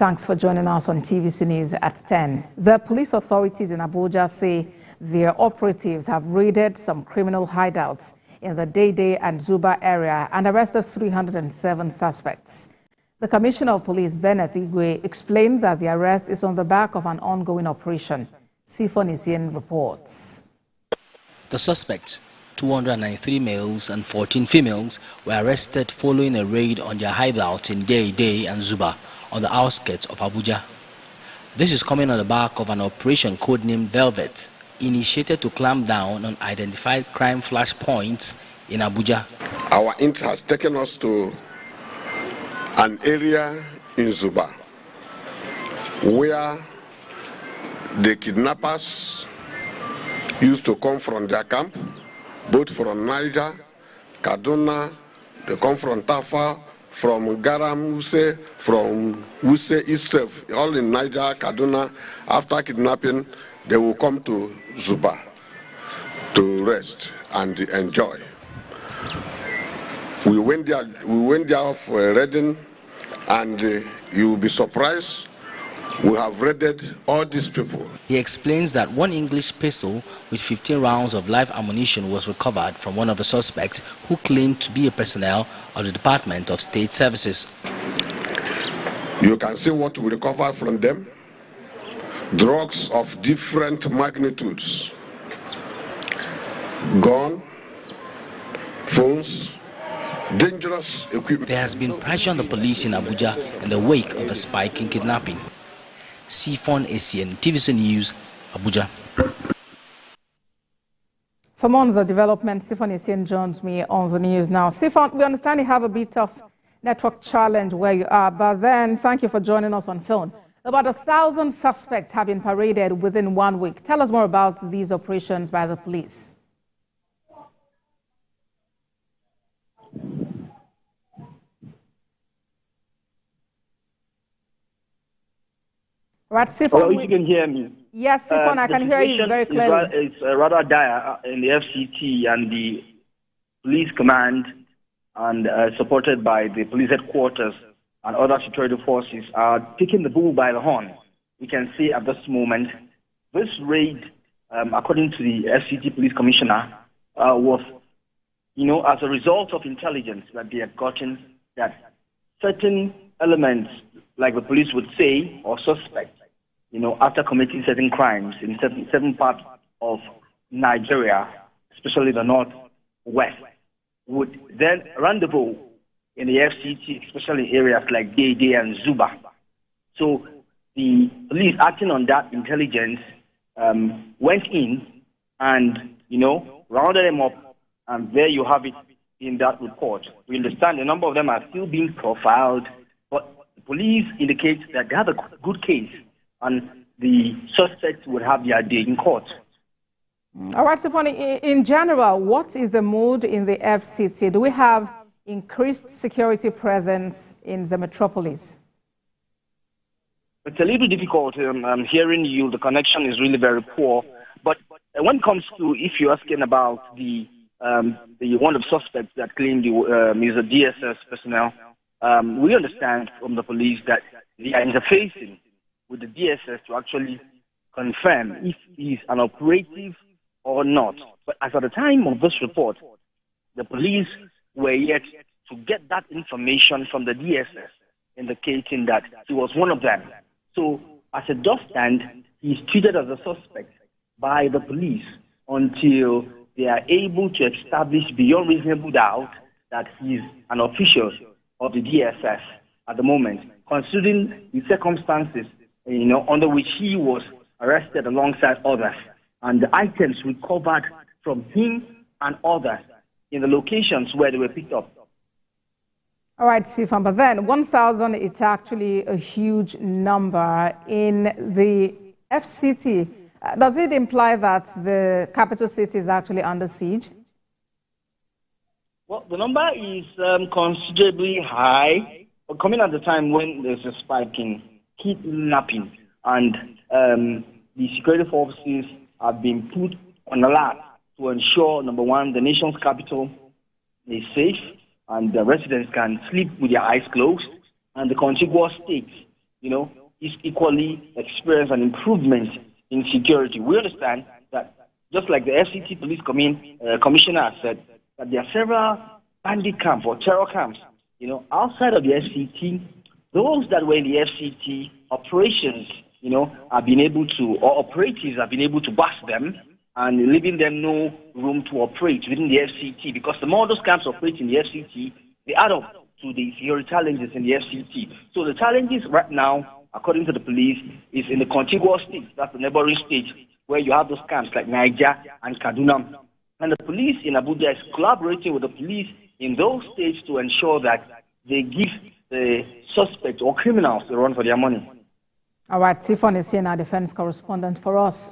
Thanks for joining us on TVC News at 10. The police authorities in Abuja say their operatives have raided some criminal hideouts in the Dei and Zuba area and arrested 307 suspects. The Commissioner of Police, Benneth Igweh, explained that the arrest is on the back of an ongoing operation. Sifon reports. The suspects, 293 males and 14 females, were arrested following a raid on their hideouts in Dei and Zuba on the outskirts of Abuja. This is coming on the back of an operation codenamed Velvet, initiated to clamp down on identified crime flashpoints in Abuja. Our int has taken us to an area in Zuba where the kidnappers used to come from their camp, both from Niger, Kaduna, they come from Tafa, from Garam Wuse, from Wuse itself, all in Niger, Kaduna. After kidnapping, they will come to Zuba to rest and enjoy. We went there for a raiding, and you will be surprised. We have raided all these people. He explains that one English pistol with 15 rounds of live ammunition was recovered from one of the suspects who claimed to be a personnel of the Department of State Services. You can see what we recovered from them. Drugs of different magnitudes. Gun, phones, dangerous equipment. There has been pressure on the police in Abuja in the wake of the spike in kidnapping. Sifon, TVC News, Abuja. For more on the development, Sifon joins me on the news now. Sifon, we understand you have a bit of network challenge where you are, but then thank you for joining us on phone. About 1,000 suspects have been paraded within 1 week. Tell us more about these operations by the police. Right, Sifon, well, if you can hear me. Yes, Sifon, I can hear you very clearly. It's rather dire in the FCT and the police command, and supported by the police headquarters and other security forces, are taking the bull by the horn. We can see at this moment, this raid, according to the FCT police commissioner, was, as a result of intelligence that they had gotten, that certain elements, like the police would say, or suspects, after committing certain crimes in certain parts of Nigeria, especially the northwest, would then rendezvous in the FCT, especially areas like Dei and Zuba. So the police, acting on that intelligence, went in and, rounded them up, and there you have it in that report. We understand a number of them are still being profiled, but the police indicates that they have a good case, and the suspects would have their day in court. All right, Sifon, in general, what is the mood in the FCT? Do we have increased security presence in the metropolis? It's a little difficult. I'm hearing you. The connection is really very poor. But when it comes to, if you're asking about the one of the suspects that claimed he's a DSS personnel, we understand from the police that they are interfacing with the DSS to actually confirm if he's an operative or not. But as at the time of this report, the police were yet to get that information from the DSS, indicating that he was one of them. So, as a does stand, he's treated as a suspect by the police until they are able to establish beyond reasonable doubt that he's an official of the DSS at the moment, considering the circumstances, under which he was arrested alongside others, and the items recovered from him and others in the locations where they were picked up. All right, Sifon, but then 1,000 is actually a huge number in the FCT. Does it imply that the capital city is actually under siege? Well, the number is considerably high, but coming at the time when there's a spike in kidnapping, and the security forces have been put on alert to ensure, number one, the nation's capital is safe and the residents can sleep with their eyes closed, and the contiguous states is equally experience and improvement in security. We understand that, just like the FCT police commissioner has said, that there are several bandit camps or terror camps, outside of the FCT. Those that were in the FCT operations, have been able to, or operatives have been able to bust them and leaving them no room to operate within the FCT, because the more those camps operate in the FCT, they add up to the security challenges in the FCT. So the challenges right now, according to the police, is in the contiguous states, that's the neighboring states, where you have those camps like Niger and Kaduna. And the police in Abuja is collaborating with the police in those states to ensure that they give the suspects or criminals the run for their money. All right, Tiffany is here now, defense correspondent for us.